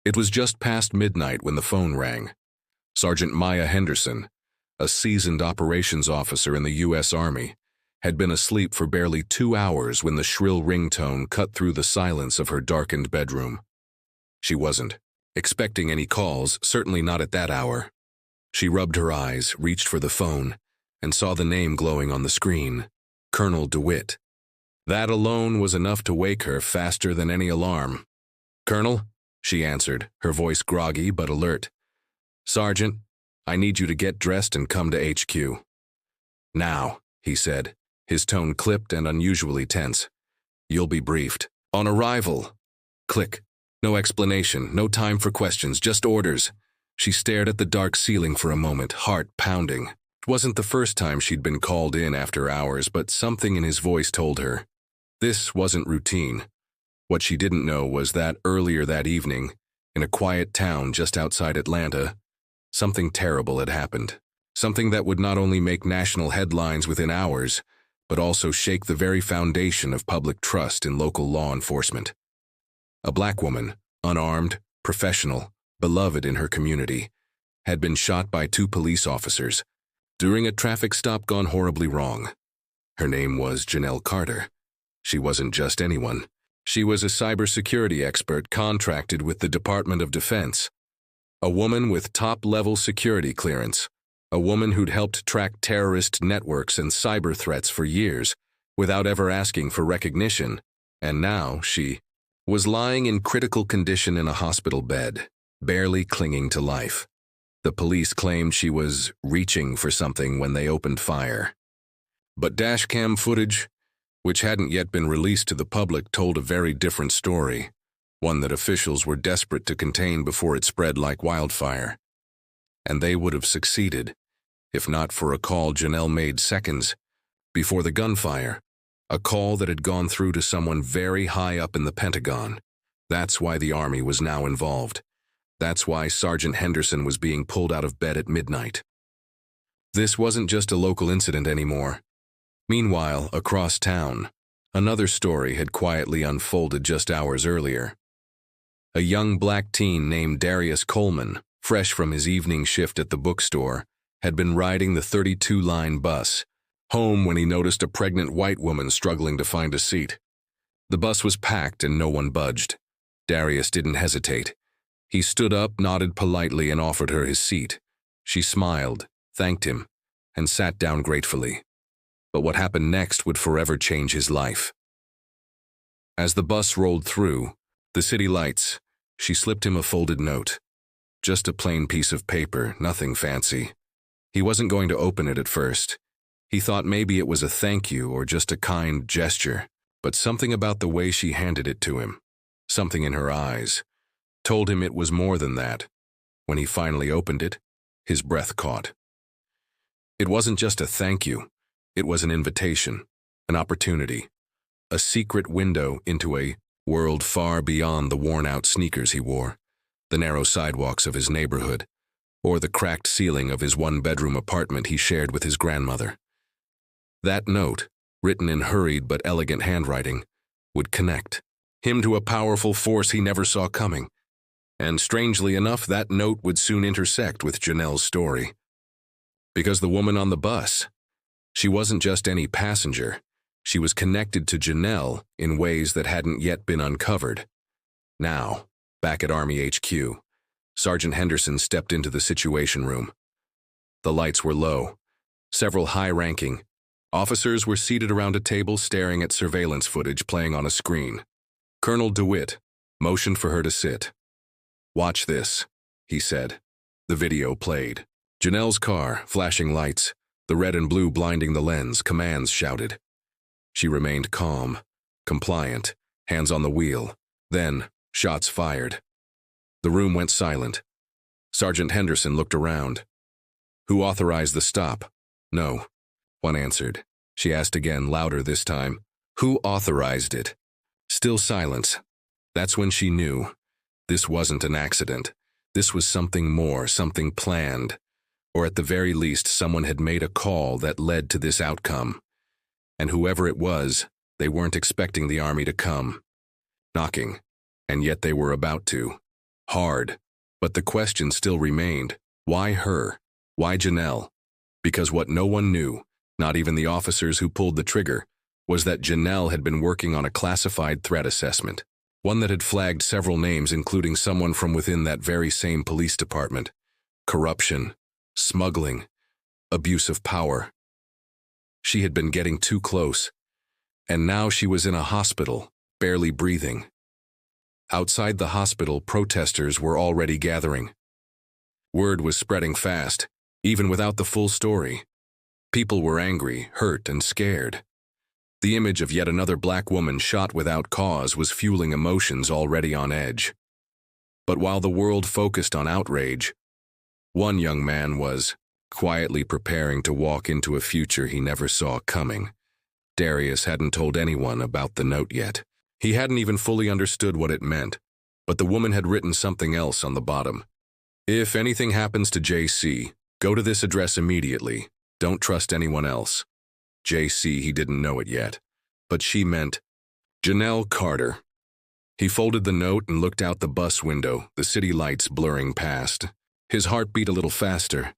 It was just past midnight when the phone rang. Sergeant Maya Henderson, a seasoned operations officer in the U.S. Army, had been asleep for barely 2 hours when the shrill ringtone cut through the silence of her darkened bedroom. She wasn't expecting any calls, certainly not at that hour. She rubbed her eyes, reached for the phone, and saw the name glowing on the screen, Colonel DeWitt. That alone was enough to wake her faster than any alarm. "Colonel?" she answered, her voice groggy but alert. "Sergeant, I need you to get dressed and come to HQ." "Now," he said, his tone clipped and unusually tense. "You'll be briefed. On arrival." Click. No explanation, no time for questions, just orders. She stared at the dark ceiling for a moment, heart pounding. It wasn't the first time she'd been called in after hours, but something in his voice told her this wasn't routine. What she didn't know was that earlier that evening, in a quiet town just outside Atlanta, something terrible had happened. Something that would not only make national headlines within hours, but also shake the very foundation of public trust in local law enforcement. A black woman, unarmed, professional, beloved in her community, had been shot by 2 police officers during a traffic stop gone horribly wrong. Her name was Janelle Carter. She wasn't just anyone. She was a cybersecurity expert contracted with the Department of Defense. A woman with top-level security clearance. A woman who'd helped track terrorist networks and cyber threats for years without ever asking for recognition. And now she was lying in critical condition in a hospital bed, barely clinging to life. The police claimed she was reaching for something when they opened fire. But dashcam footage, which hadn't yet been released to the public, told a very different story, one that officials were desperate to contain before it spread like wildfire. And they would have succeeded, if not for a call Janelle made seconds before the gunfire, a call that had gone through to someone very high up in the Pentagon. That's why the Army was now involved. That's why Sergeant Henderson was being pulled out of bed at midnight. This wasn't just a local incident anymore. Meanwhile, across town, another story had quietly unfolded just hours earlier. A young black teen named Darius Coleman, fresh from his evening shift at the bookstore, had been riding the 32-line bus home when he noticed a pregnant white woman struggling to find a seat. The bus was packed and no one budged. Darius didn't hesitate. He stood up, nodded politely, and offered her his seat. She smiled, thanked him, and sat down gratefully. But what happened next would forever change his life. As the bus rolled through the city lights, she slipped him a folded note. Just a plain piece of paper, nothing fancy. He wasn't going to open it at first. He thought maybe it was a thank you or just a kind gesture, but something about the way she handed it to him, something in her eyes, told him it was more than that. When he finally opened it, his breath caught. It wasn't just a thank you. It was an invitation, an opportunity, a secret window into a world far beyond the worn-out sneakers he wore, the narrow sidewalks of his neighborhood, or the cracked ceiling of his one-bedroom apartment he shared with his grandmother. That note, written in hurried but elegant handwriting, would connect him to a powerful force he never saw coming. And strangely enough, that note would soon intersect with Janelle's story. Because the woman on the bus, she wasn't just any passenger. She was connected to Janelle in ways that hadn't yet been uncovered. Now, back at Army HQ, Sergeant Henderson stepped into the Situation Room. The lights were low. Several high-ranking officers were seated around a table staring at surveillance footage playing on a screen. Colonel DeWitt motioned for her to sit. "Watch this," he said. The video played. Janelle's car, flashing lights, the red and blue blinding the lens, commands shouted. She remained calm, compliant, hands on the wheel. Then, shots fired. The room went silent. Sergeant Henderson looked around. "Who authorized the stop?" "No," one answered. She asked again, louder this time. "Who authorized it?" Still silence. That's when she knew. This wasn't an accident. This was something more, something planned. Or at the very least, someone had made a call that led to this outcome. And whoever it was, they weren't expecting the Army to come. Knocking, and yet they were about to. Hard. But the question still remained. Why her? Why Janelle? Because what no one knew, not even the officers who pulled the trigger, was that Janelle had been working on a classified threat assessment, one that had flagged several names including someone from within that very same police department. Corruption, smuggling, abuse of power. She had been getting too close, and now she was in a hospital, barely breathing. Outside the hospital, protesters were already gathering. Word was spreading fast, even without the full story. People were angry, hurt, and scared. The image of yet another black woman shot without cause was fueling emotions already on edge. But while the world focused on outrage, one young man was quietly preparing to walk into a future he never saw coming. Darius hadn't told anyone about the note yet. He hadn't even fully understood what it meant, but the woman had written something else on the bottom. If anything happens to JC, go to this address immediately. Don't trust anyone else. JC, he didn't know it yet, but she meant Janelle Carter. He folded the note and looked out the bus window, the city lights blurring past. His heart beat a little faster.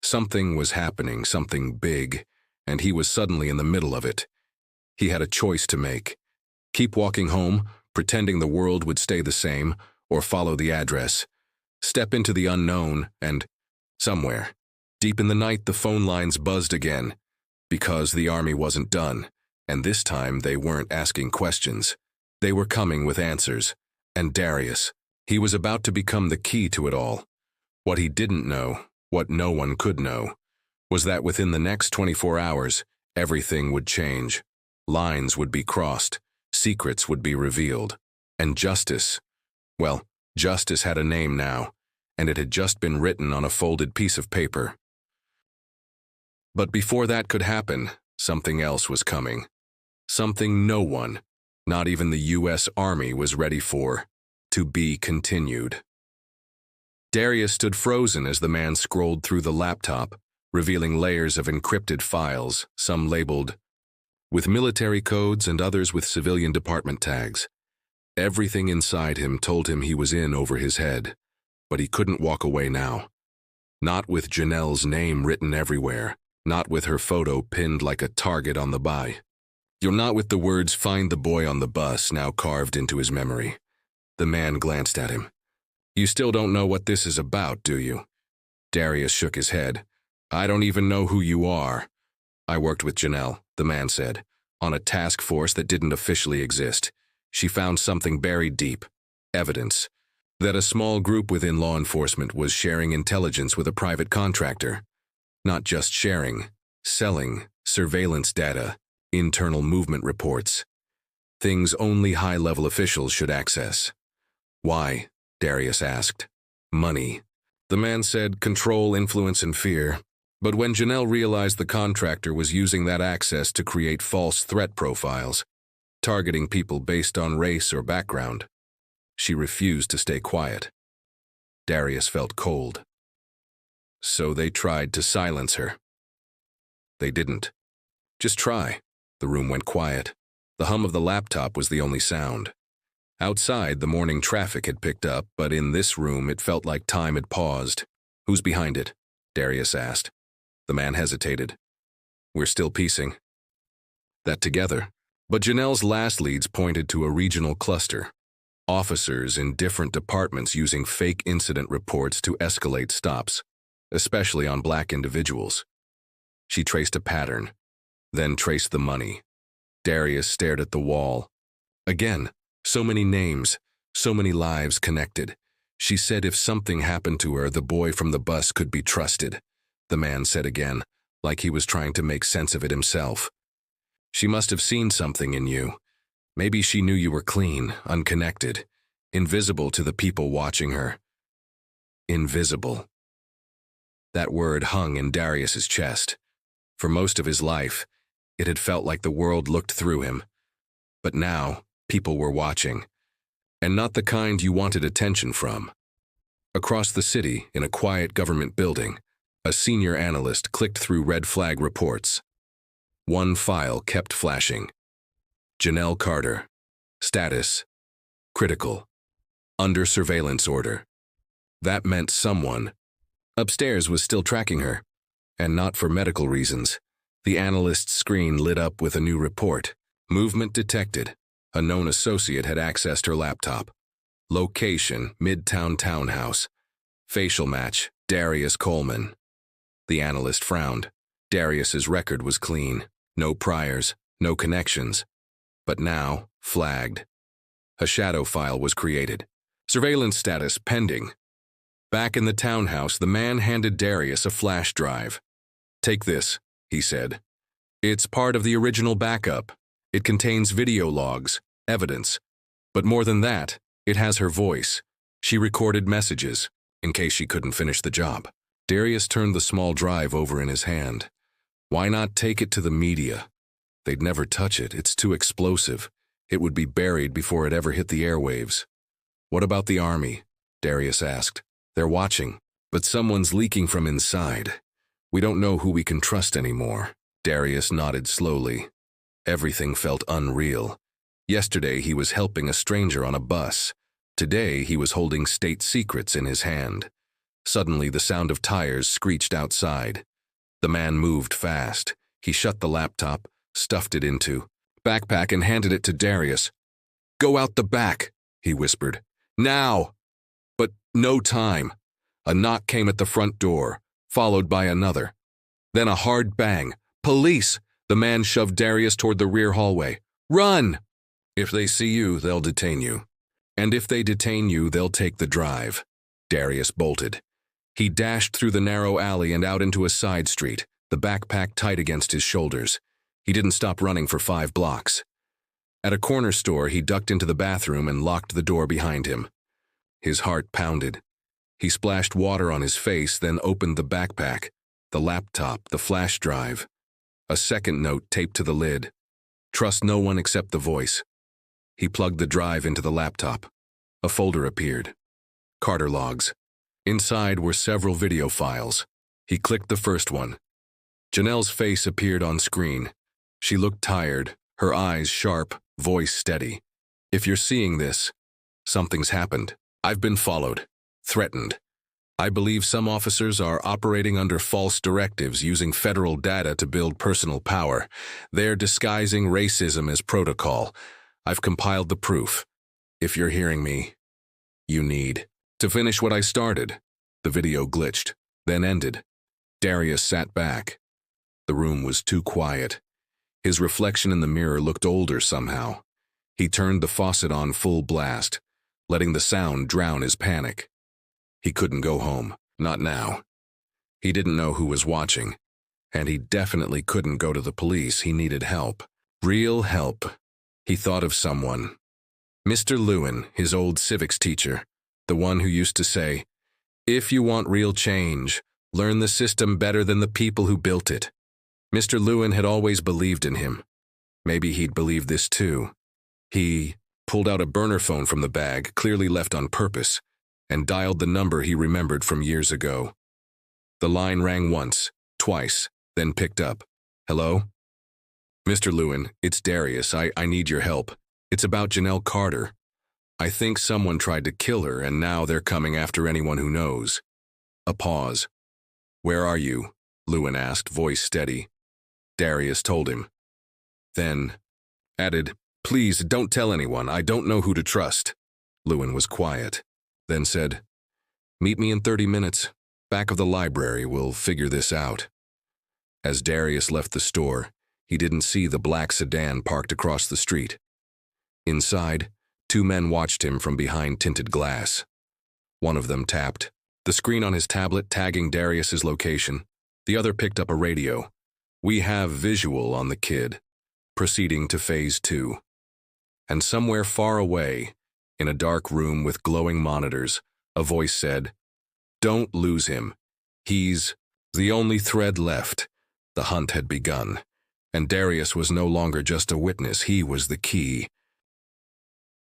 Something was happening, something big, and he was suddenly in the middle of it. He had a choice to make. Keep walking home, pretending the world would stay the same, or follow the address. Step into the unknown, and somewhere, deep in the night, the phone lines buzzed again. Because the army wasn't done, and this time they weren't asking questions. They were coming with answers. And Darius, he was about to become the key to it all. What he didn't know, what no one could know, was that within the next 24 hours, everything would change. Lines would be crossed, secrets would be revealed, and justice, well, justice had a name now, and it had just been written on a folded piece of paper. But before that could happen, something else was coming. Something no one, not even the U.S. Army, was ready for. To be continued. Darius stood frozen as the man scrolled through the laptop, revealing layers of encrypted files, some labeled with military codes and others with civilian department tags. Everything inside him told him he was in over his head, but he couldn't walk away now. Not with Janelle's name written everywhere, not with her photo pinned like a target on the buy. You're not with the words "Find the boy on the bus" now carved into his memory. The man glanced at him. You still don't know what this is about, do you? Darius shook his head. I don't even know who you are. I worked with Janelle, the man said, on a task force that didn't officially exist. She found something buried deep, evidence, that a small group within law enforcement was sharing intelligence with a private contractor. Not just sharing, selling, surveillance data, internal movement reports. Things only high-level officials should access. Why? Darius asked. Money. The man said control, influence, and fear. But when Janelle realized the contractor was using that access to create false threat profiles, targeting people based on race or background, she refused to stay quiet. Darius felt cold. So they tried to silence her. They didn't. Just try. The room went quiet. The hum of the laptop was the only sound. Outside, the morning traffic had picked up, but in this room it felt like time had paused. Who's behind it? Darius asked. The man hesitated. We're still piecing that together. But Janelle's last leads pointed to a regional cluster. Officers in different departments using fake incident reports to escalate stops, especially on black individuals. She traced a pattern, then traced the money. Darius stared at the wall. Again, so many names, so many lives connected. She said if something happened to her, the boy from the bus could be trusted. The man said again, like he was trying to make sense of it himself. She must have seen something in you. Maybe she knew you were clean, unconnected, invisible to the people watching her. Invisible. That word hung in Darius's chest. For most of his life, it had felt like the world looked through him. But now, people were watching. And not the kind you wanted attention from. Across the city, in a quiet government building, a senior analyst clicked through red flag reports. One file kept flashing. Janelle Carter. Status. Critical. Under surveillance order. That meant someone upstairs was still tracking her, and not for medical reasons. The analyst's screen lit up with a new report. Movement detected. A known associate had accessed her laptop. Location, Midtown Townhouse. Facial match, Darius Coleman. The analyst frowned. Darius's record was clean. No priors, no connections. But now, flagged. A shadow file was created. Surveillance status pending. Back in the townhouse, the man handed Darius a flash drive. "Take this," he said. "It's part of the original backup. It contains video logs, evidence. But more than that, it has her voice. She recorded messages, in case she couldn't finish the job." Darius turned the small drive over in his hand. Why not take it to the media? They'd never touch it. It's too explosive. It would be buried before it ever hit the airwaves. "What about the army?" Darius asked. "They're watching, but someone's leaking from inside. We don't know who we can trust anymore." Darius nodded slowly. Everything felt unreal. Yesterday he was helping a stranger on a bus. Today he was holding state secrets in his hand. Suddenly the sound of tires screeched outside. The man moved fast. He shut the laptop, stuffed it into backpack and handed it to Darius. "Go out the back," he whispered. "Now!" But no time. A knock came at the front door, followed by another. Then a hard bang. "Police!" The man shoved Darius toward the rear hallway. "Run!" "If they see you, they'll detain you. And if they detain you, they'll take the drive." Darius bolted. He dashed through the narrow alley and out into a side street, the backpack tight against his shoulders. He didn't stop running for 5 blocks. At a corner store, he ducked into the bathroom and locked the door behind him. His heart pounded. He splashed water on his face, then opened the backpack, the laptop, the flash drive. A second note taped to the lid. "Trust no one except the voice." He plugged the drive into the laptop. A folder appeared. Carter logs. Inside were several video files. He clicked the first one. Janelle's face appeared on screen. She looked tired, her eyes sharp, voice steady. "If you're seeing this, something's happened. I've been followed, threatened. I believe some officers are operating under false directives using federal data to build personal power. They're disguising racism as protocol. I've compiled the proof. If you're hearing me, you need to finish what I started." The video glitched, then ended. Darius sat back. The room was too quiet. His reflection in the mirror looked older somehow. He turned the faucet on full blast, letting the sound drown his panic. He couldn't go home, not now. He didn't know who was watching, and he definitely couldn't go to the police. He needed help. Real help. He thought of someone. Mr. Lewin, his old civics teacher, the one who used to say, "If you want real change, learn the system better than the people who built it." Mr. Lewin had always believed in him. Maybe he'd believed this too. He pulled out a burner phone from the bag, clearly left on purpose, and dialed the number he remembered from years ago. The line rang once, twice, then picked up. "Hello?" "Mr. Lewin, it's Darius. I need your help. It's about Janelle Carter. I think someone tried to kill her, and now they're coming after anyone who knows." A pause. "Where are you?" Lewin asked, voice steady. Darius told him. Then added, "Please don't tell anyone. I don't know who to trust." Lewin was quiet, then said, "Meet me in 30 minutes. Back of the library. We'll figure this out." As Darius left the store, he didn't see the black sedan parked across the street. Inside, 2 men watched him from behind tinted glass. One of them tapped, the screen on his tablet tagging Darius's location. The other picked up a radio. "We have visual on the kid." Proceeding to phase 2. And somewhere far away, in a dark room with glowing monitors, a voice said, "Don't lose him. He's the only thread left." The hunt had begun, and Darius was no longer just a witness. He was the key.